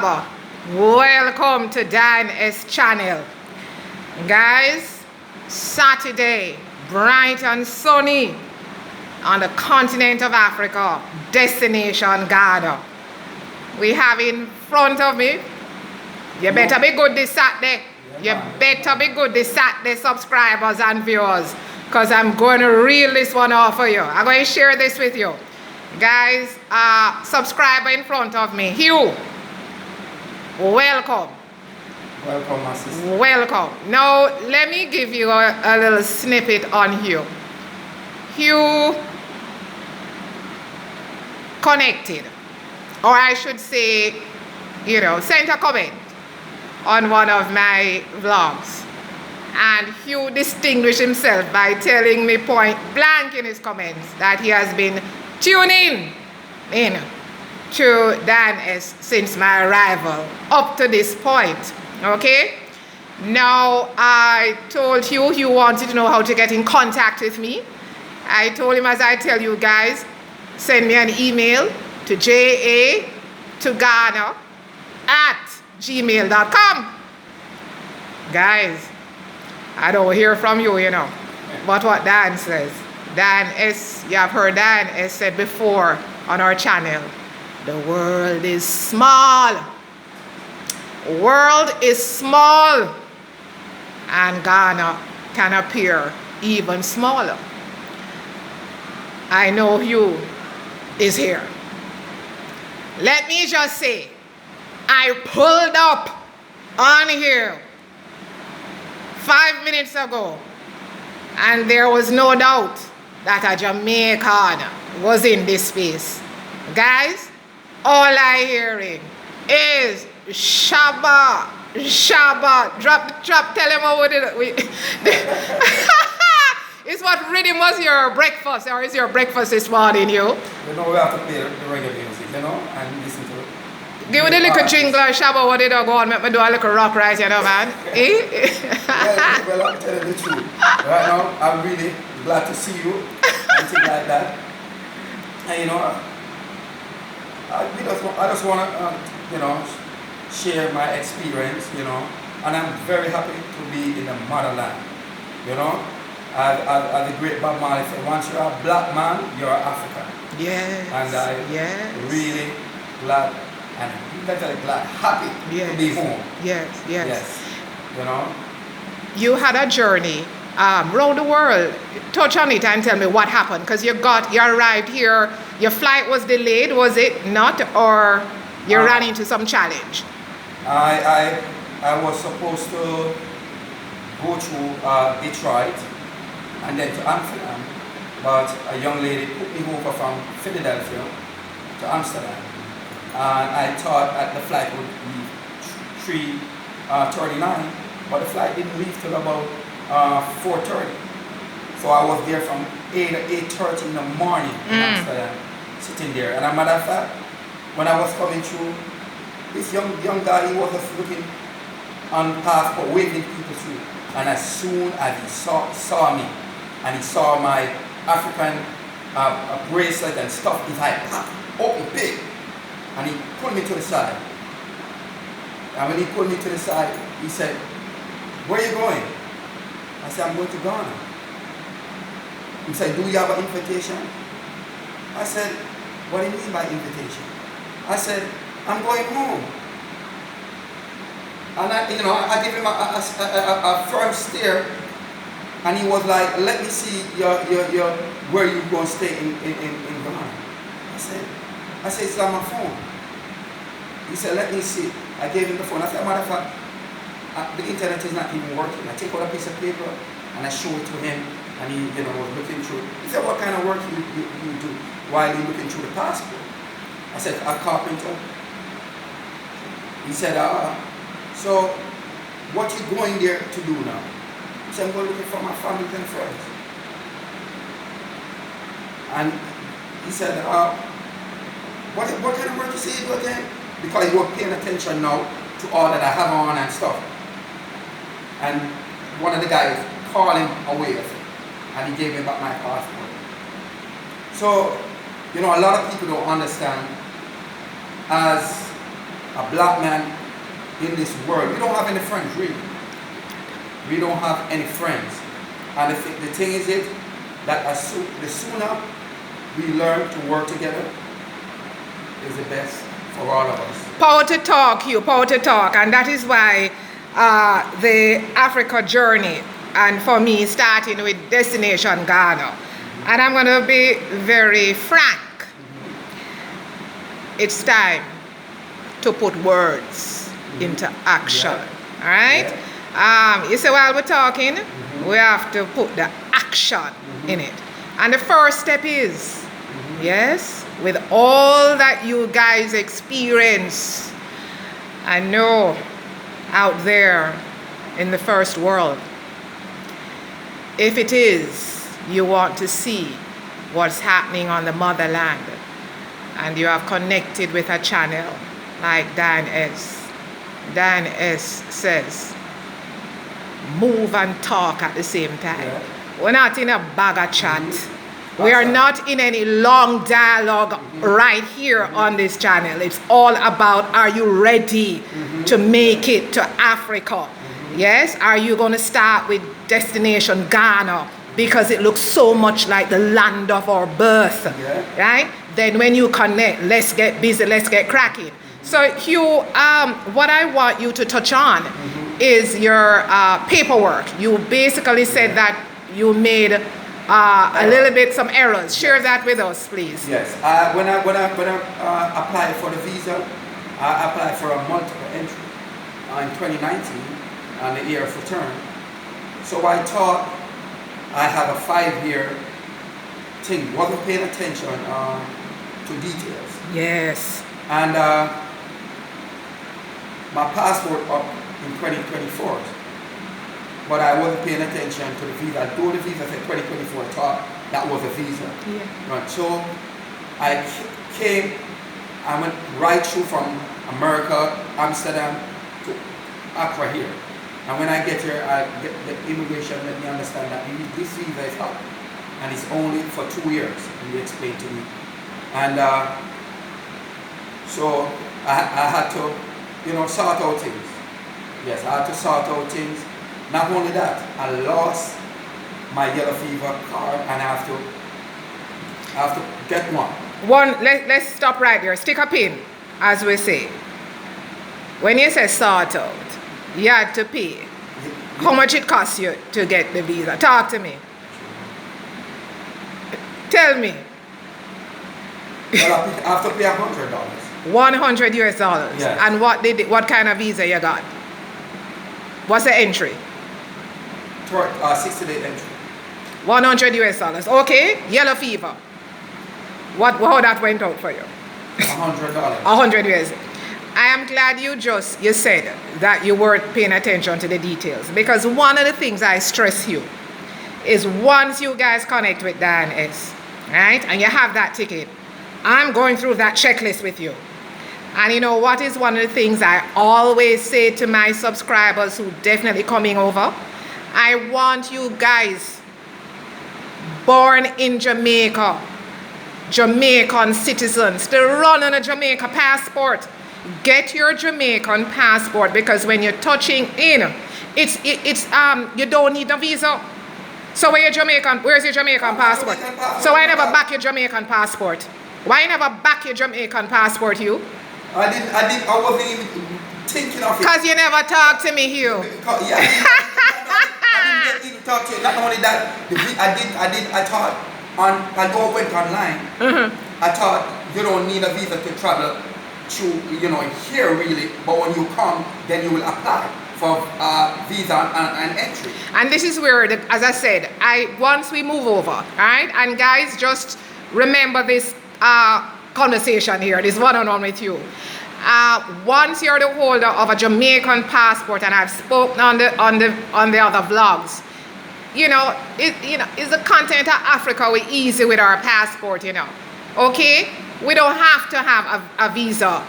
Welcome to Dan S channel. Guys, Saturday, bright and sunny on the continent of Africa, destination Ghana. We have in front of me, you better be good this Saturday. You better be good this Saturday, subscribers and viewers, because I'm going to reel this one off for you. I'm going to share this with you. Guys, subscriber in front of me, Hugh. Welcome. Welcome, my sister. Welcome. Now, let me give you a little snippet on Hugh. Hugh connected, or I should say, sent a comment on one of my vlogs. And Hugh distinguished himself by telling me point blank in his comments that he has been tuning in to Dan S since my arrival up to this point. Okay? Now, I told Hugh wanted to know how to get in contact with me. I told him, as I tell you guys, send me an email to JAMAICatoghana@gmail.com. Guys, I don't hear from you, But what Dan says, Dan S, you have heard Dan S said before on our channel, the world is small. World is small. And Ghana can appear even smaller. I know Hugh is here. Let me just say, I pulled up on here 5 minutes ago, and there was no doubt that a Jamaican was in this space. Guys, all I hearing is Shabba, Shabba. Drop, tell him what it. It's what rhythm was your breakfast, or is your breakfast this morning, you? We have to play the reggae music, and listen to it. Give me the little jingle, Shabba, what did I go on? Make me do a little rock right, man. Well, I'm telling the truth. Right now, I'm really glad to see you, and things like that. And I just want to, share my experience, and I'm very happy to be in the motherland, As the great Bob Marley said, once you're a black man, you're African. Yes. And I'm really glad, and happy to be home. Yes. You You had a journey around the world. Touch on it and tell me what happened, because you arrived here. Your flight was delayed, was it not, or you ran into some challenge? I was supposed to go through Detroit and then to Amsterdam, but a young lady put me over from Philadelphia to Amsterdam, and I thought that the flight would leave 3:39, but the flight didn't leave till about 4:30. So I was there from 8:30 in the morning in Amsterdam, sitting there. And as a matter of fact, when I was coming through, this young guy, he was just looking on passport, waving people through. And as soon as he saw me, and he saw my African bracelet and stuff, his eye popped open big, and he pulled me to the side. And when he pulled me to the side, he said, "Where are you going?" I said, "I'm going to Ghana." He said, "Do you have an invitation?" I said, "What do you mean by invitation?" I said, "I'm going home." And I gave him a firm stare, and he was like, "Let me see your where you going to stay in Ghana." I said, "It's on my phone." He said, "Let me see." I gave him the phone. I said, "Matter of fact, the internet is not even working." I take out a piece of paper and I show it to him, and he was looking through. He said, "What kind of work you do while you looking through the passport?" I said, "A carpenter." He said, "So what you going there to do now?" I said, "I'm going looking for my family and friends." And he said, what kind of work you say you do again?" Because he was paying attention now to all that I have on and stuff. And one of the guys called him away, and he gave me back my passport. So, a lot of people don't understand, as a black man in this world, we don't have any friends really. We don't have any friends. And the thing is that the sooner we learn to work together is the best for all of us. Power to talk, you, power to talk. And that is why the Africa journey, and for me, starting with Destination Ghana. And I'm going to be very frank. It's time to put words into action. All right? You say, while we're talking, we have to put the action in it. And the first step is, yes, with all that you guys experience and know out there in the first world, if it is you want to see what's happening on the motherland, and you have connected with a channel like Dan S says, move and talk at the same time. Yeah. We're not in a bag of chat. We are not in any long dialogue right here on this channel. It's all about, are you ready to make it to Africa? Yes? Are you going to start with Destination Ghana because it looks so much like the land of our birth? Right? Then when you connect, let's get busy, let's get cracking. So Hugh, what I want you to touch on is your paperwork. You basically said that you made a little bit some errors. Share that with us, please. Yes. When I applied for the visa, I applied for a multiple entry in 2019 on the year of return. So I thought I have a 5-year thing. Wasn't paying attention to details. Yes. And my passport up in 2024. But I wasn't paying attention to the visa. Though the visa said 2024, I thought that was a visa. Yeah. Right. So I came, I went right through from America, Amsterdam to Accra here. And when I get here, the immigration let me understand that this visa is up. And it's only for 2 years, and they explained to me. And so I had to, sort out things. Yes, I had to sort out things. Not only that, I lost my yellow fever card, and I have to get one. Let's stop right there. Stick a pin, as we say. When you say sort out, you had to pay. How much it costs you to get the visa? Talk to me. Tell me. Well, I have to pay $100. $100 US. Yes. And what kind of visa you got? What's the entry? 60-day entry. $100 US. Okay. Yellow fever. How that went out for you? $100. $100 US. I am glad you said that you weren't paying attention to the details, because one of the things I stress you is once you guys connect with Dan S, right, and you have that ticket, I'm going through that checklist with you. And you know what is one of the things I always say to my subscribers who definitely coming over? I want you guys born in Jamaica, Jamaican citizens, to run on a Jamaica passport. Get your Jamaican passport, because when you're touching in, you don't need a visa. So where's your Jamaican passport? So why never back your Jamaican passport? Why never back your Jamaican passport, you? I wasn't even thinking of it. Because you never talk to me, Hugh. I didn't even talk to you. Not only that, I thought, I went online, I thought you don't need a visa to travel through, here really, but when you come, then you will apply for visa and entry. And this is where, as I said, once we move over, all right, and guys, just remember this conversation here, this one-on-one with you. Once you're the holder of a Jamaican passport, and I've spoken on the other vlogs, is the continent of Africa. We're easy with our passport, okay? We don't have to have a visa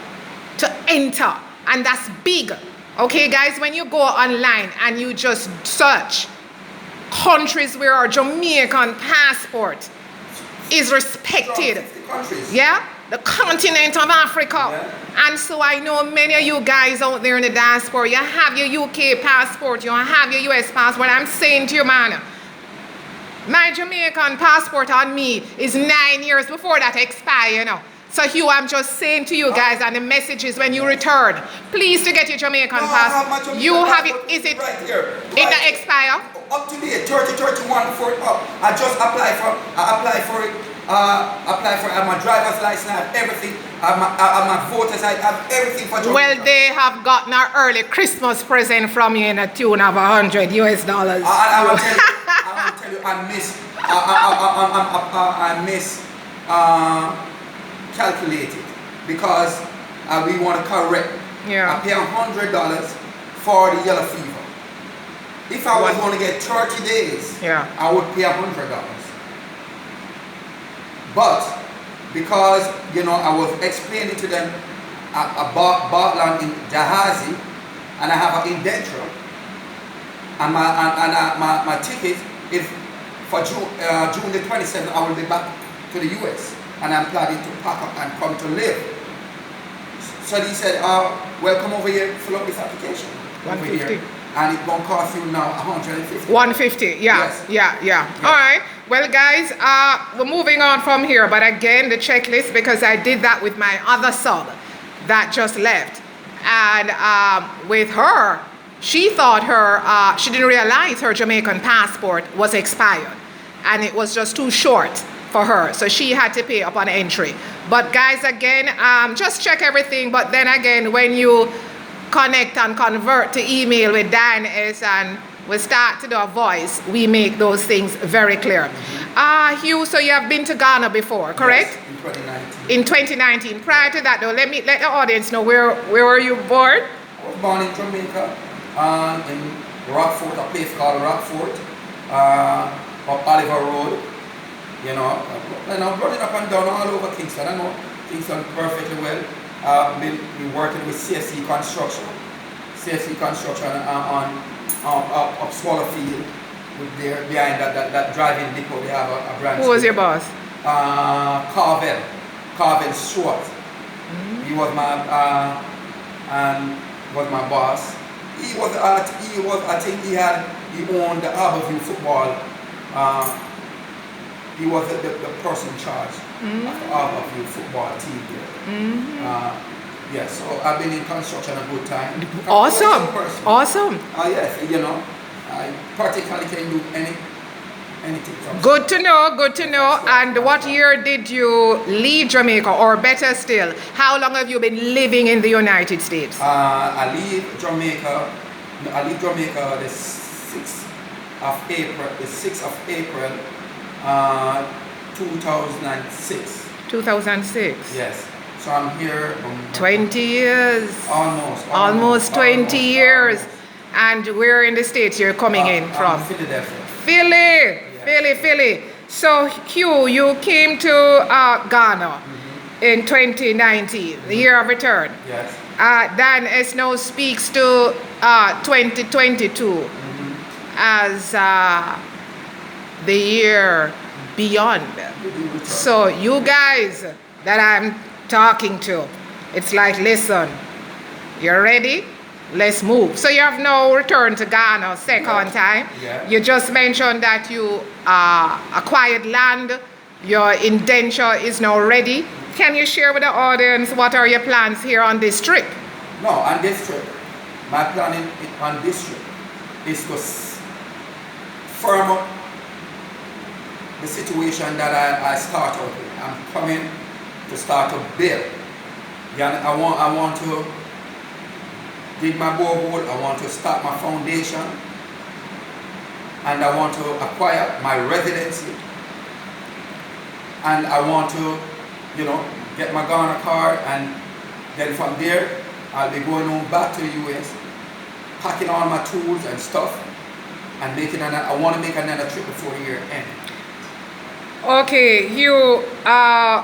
to enter, and that's big. Okay, guys, when you go online and you just search countries where our Jamaican passport is respected, yeah, the continent of Africa. Yeah. And so I know many of you guys out there in the diaspora, you have your UK passport, you have your US passport. I'm saying to you, man, my Jamaican passport on me is 9 years before that expire, you know. So Hugh, I'm just saying to you guys, and the message is when you return, please to get your Jamaican passport. You have it, is it right here? in the expire? Up to date, 3031 before it up. I just applied for it. I have my driver's license, I have everything. I have my voters, I have everything for Jamaica. Well, they have gotten an early Christmas present from you in a tune of $100 US. I will tell you, I miscalculated because we want to correct. Yeah. I pay $100 for the yellow fever. If I was going to get 30 days, yeah, I would pay $100. But because I was explaining to them, I bought land in Jahazi, and I have an indenture, and my ticket is for June the 27th. I will be back to the US, and I'm planning to pack up and come to live. So he said, well, come over here, fill out this application. 150. And it's going to cost you now 150. 150, yeah, yes. yeah. All right. Well, guys, we're moving on from here. But again, the checklist, because I did that with my other sub that just left. And with her, she thought she didn't realize her Jamaican passport was expired. And it was just too short for her. So she had to pay upon entry. But guys, again, just check everything. But then again, when you connect and convert to email with Dianes and we start to do a voice, we make those things very clear. Hugh, so you have been to Ghana before, correct? Yes, in 2019. Prior to that though, let the audience know where were you born? I was born in Jamaica, in Rockfort, a place called Rockfort, up Oliver Road. And I'm running up and down all over Kingston. I know Kingston perfectly well. I've been working with CSC Construction up Swallowfield, with behind that driving depot. They have a branch. Who was your boss? Carvel Stewart. He was my boss. I think he owned the Harborview football. He was the person in charge of the Harborview football team there. Yeah, so I've been in construction a good time. Awesome. Yes, I practically can do anything. Good to know. And what year did you leave Jamaica, or better still, how long have you been living in the United States? I leave Jamaica the 6th of April, 2006. 2006. Yes. So I'm here 20 years. Almost 20 years. Almost. And where in the States you're coming in from? Philadelphia. Philly. So Hugh, you came to Ghana in 2019, the year of return. Yes. Dianes now speaks to 2022 as the year beyond. So you guys that I'm talking to, it's like, listen, you're ready? Let's move. So you have now returned to Ghana second time. Yeah. You just mentioned that you acquired land. Your indenture is now ready. Can you share with the audience what are your plans here on this trip? No, on this trip, my plan on this trip is to firm up the situation that I start out with. I'm coming to start to build. I want to dig my borehole, I want to start my foundation, and I want to acquire my residency, and I want to, get my Ghana card, and then from there, I'll be going home back to the US, packing all my tools and stuff, and I want to make another trip before the year ends. Okay, Hugh, I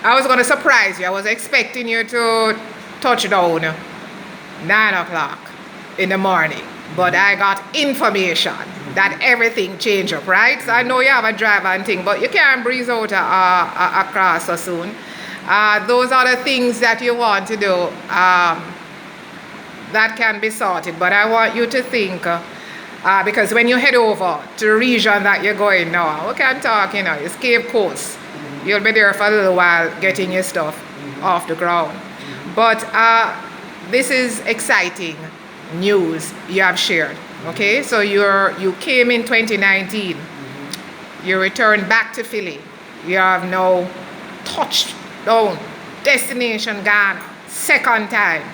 was going to surprise you. I was expecting you to touch down 9 o'clock in the morning, but I got information that everything change up, right? So I know you have a driver and thing, but you can't breeze out across so soon. Those are the things that you want to do that can be sorted. But I want you to think, because when you head over to the region that you're going now, we can talk, it's Cape Coast. You'll be there for a little while getting your stuff off the ground. But this is exciting news you have shared. Okay, so you came in 2019. You returned back to Philly. You have now touched down destination Ghana second time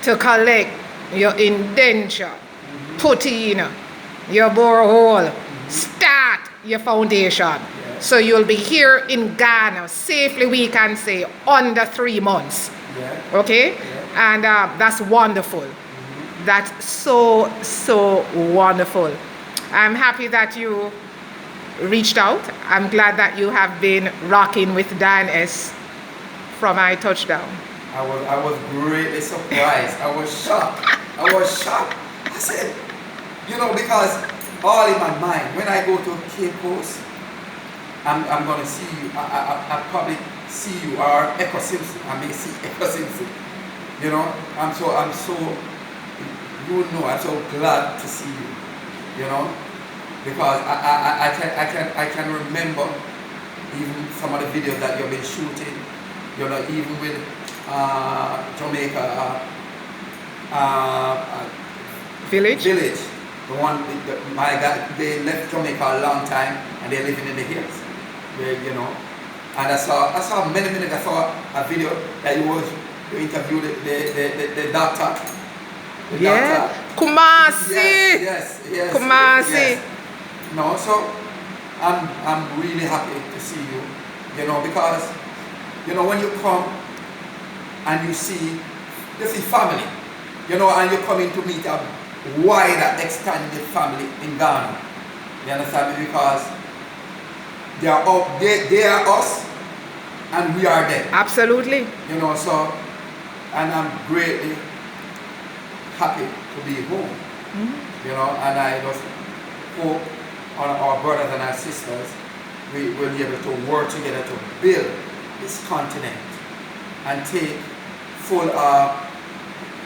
to collect your indenture, put in your borehole, start your foundation. So you'll be here in Ghana safely, we can say, under 3 months. Okay? And that's wonderful. That's so wonderful. I'm happy that you reached out. I'm glad that you have been rocking with Dan S from I Touchdown. I was greatly surprised. I was shocked. I said, because all in my mind, when I go to Cape Coast, I'm gonna see you. I probably see you or Echo Simpson. I may see Echo Simpson. I'm so I'm so glad to see you. Because I can remember even some of the videos that you've been shooting. Even with Jamaica Village. The one, my God, they left Jamaica a long time and they're living in the hills. And I saw many minutes. I saw a video that you interviewed the doctor. Kumasi. Yes. Kumasi. Yes. So I'm really happy to see you. Because when you come and you see family, and you're coming to meet a wider extended family in Ghana. You understand me? Because they are us and we are them. Absolutely. So, and I'm greatly happy to be home. And I just hope on our brothers and our sisters we will be able to work together to build this continent and take full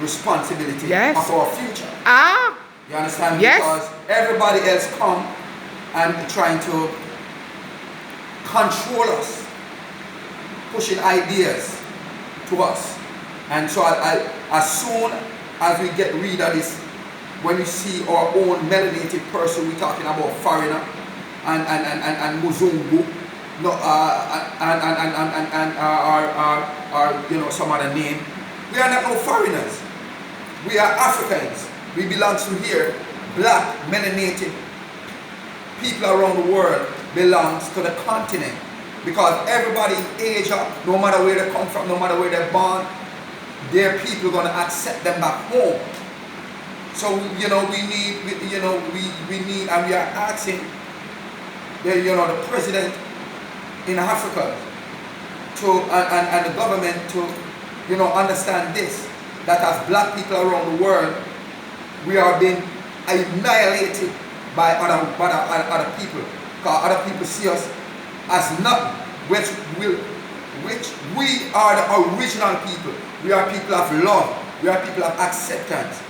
responsibility of our future. You understand? Yes. Because everybody else come and trying to control us, pushing ideas to us. And so as soon as we get rid of this, when we see our own melanated person, we're talking about foreigner and Muzungu, and some other name. We are not no foreigners. We are Africans. We belong to here. Black, melanated people around the world belongs to the continent. Because everybody in Asia, no matter where they come from, no matter where they're born, their people are going to accept them back home. So, we need, and we are asking the president in Africa and the government to understand this, that as black people around the world, we are being annihilated by other people, because other people see us as nothing, which we are the original people. We are people of love, we are people of acceptance.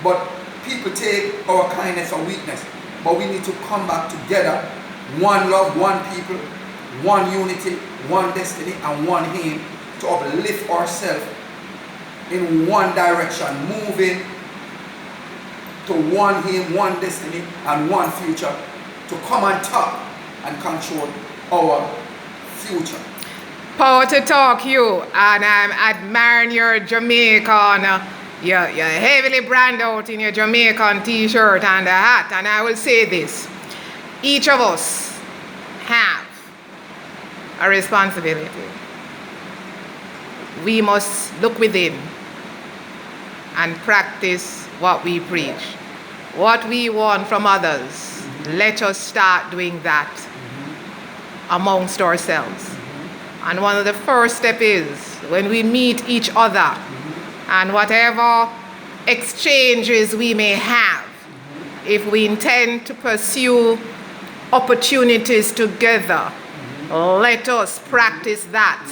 But people take our kindness or weakness, but we need to come back together, one love, one people, one unity, one destiny, and one aim to uplift ourselves in one direction, moving to one aim, one destiny, and one future, to come on top and control our future. Power to talk you, and I'm admiring your Jamaican, you're heavily branded out in your Jamaican t-shirt and a hat, and I will say this, each of us have a responsibility. We must look within and practice what we preach. What we want from others, let us start doing that amongst ourselves. And one of the first steps is when we meet each other and whatever exchanges we may have if we intend to pursue opportunities together, let us practice that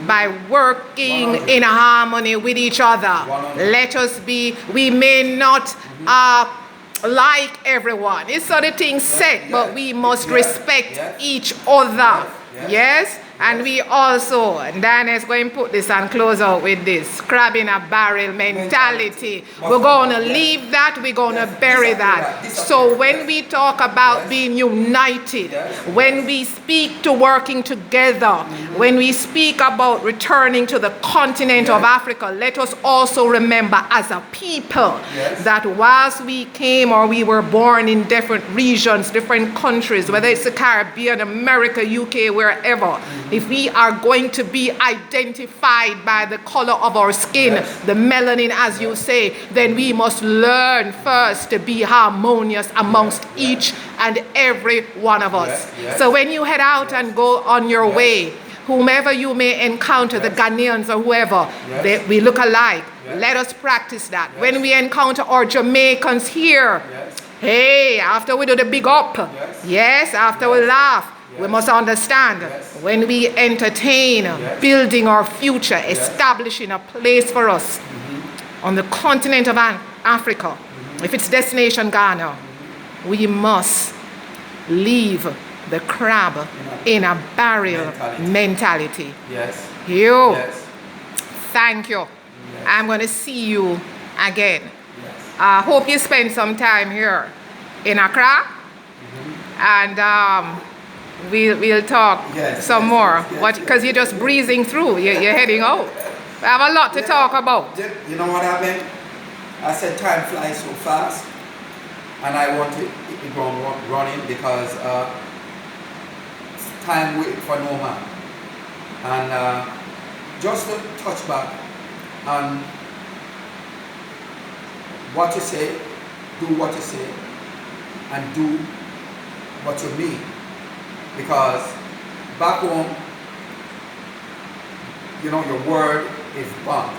by working in harmony with each other. Let us be, we may not like everyone. It's sort of thing said, but we must respect each other. Yes? And we also, and Dan is going to put this and close out with this, crab in a barrel mentality. We're going to leave that, we're going to bury that. So when we talk about being united, when we speak to working together, when we speak about returning to the continent of Africa, let us also remember as a people that whilst we came or we were born in different regions, different countries, whether it's the Caribbean, America, UK, wherever, if we are going to be identified by the color of our skin, the melanin as you say, then we must learn first to be harmonious amongst each and every one of us. So when you head out and go on your way, whomever you may encounter, the Ghanaians or whoever, we look alike. Let us practice that. When we encounter our Jamaicans here, hey, after we do the big up, after we laugh, we must understand when we entertain, building our future, establishing a place for us on the continent of Africa, if it's destination Ghana, we must leave the crab in a barrel mentality. Thank you. I'm going to see you again. I hope you spend some time here in Accra, and we'll talk some more. Because you're just breezing through, you're heading out. We have a lot to talk about. You know what happened? I said time flies so fast, and I want to hit the ground running because time waits for no man. And just to touch back on what you say, do what you say, and do what you mean. Because back home, you know, your word is bond.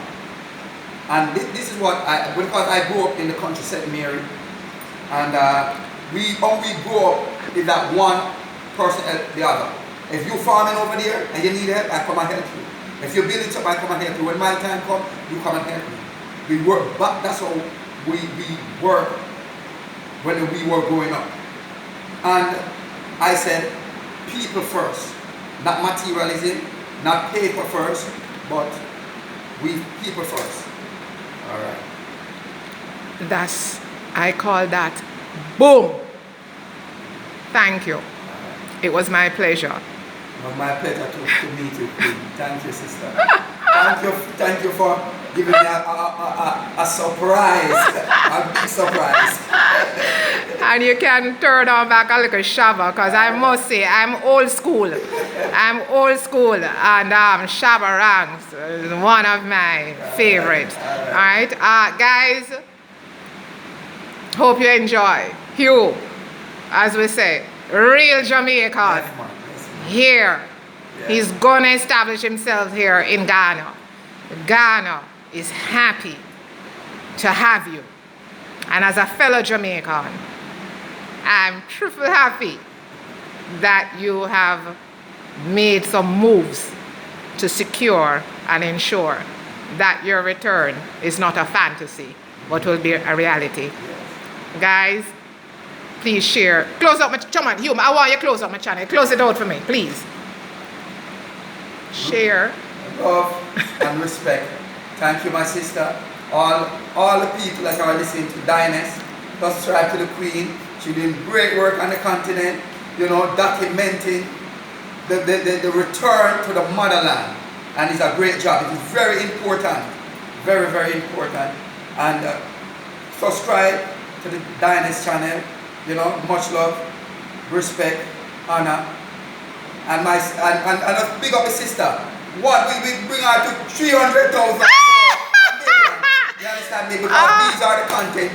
And this is what because I grew up in the country, St. Mary, and we only grow up with that one person help the other. If you're farming over there and you need help, I come and help you. If you're building something, I come and help you. When my time comes, you come and help me. We work, but that's how we work when we were growing up. And I said, people first, not materialism, not paper first, but we people first. All right. I call that boom. Thank you. It was my pleasure. It was my pleasure to meet you. Thank you, sister. Thank you for giving me a surprise, a big surprise. And you can turn on back a little shabba, because I must say I'm old school. I'm old school, and shabba ranks is one of my favorites. All right, guys. Hope you enjoy. Hugh, as we say, real Jamaican here. He's gonna establish himself here in Ghana. Ghana is happy to have you. And as a fellow Jamaican, I'm truly happy that you have made some moves to secure and ensure that your return is not a fantasy, but will be a reality. Guys, please share. Close up my channel. Hugh, I want you to close up my channel. Close it out for me, please. Share. Love and respect. Thank you, my sister. All the people that are listening to Dines, subscribe to the Queen. She's doing great work on the continent, you know, documenting the return to the motherland. And it's a great job. It is very important. Very, very important. And subscribe to the Dines channel. You know, much love, respect, honor. And let's big up the sister. What we bring her to 300,000. You understand me? Because these are the content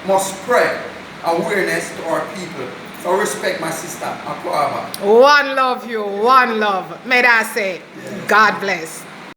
must spread awareness to our people. So respect my sister, Akwaba. One love, you. One love. May I say, God bless.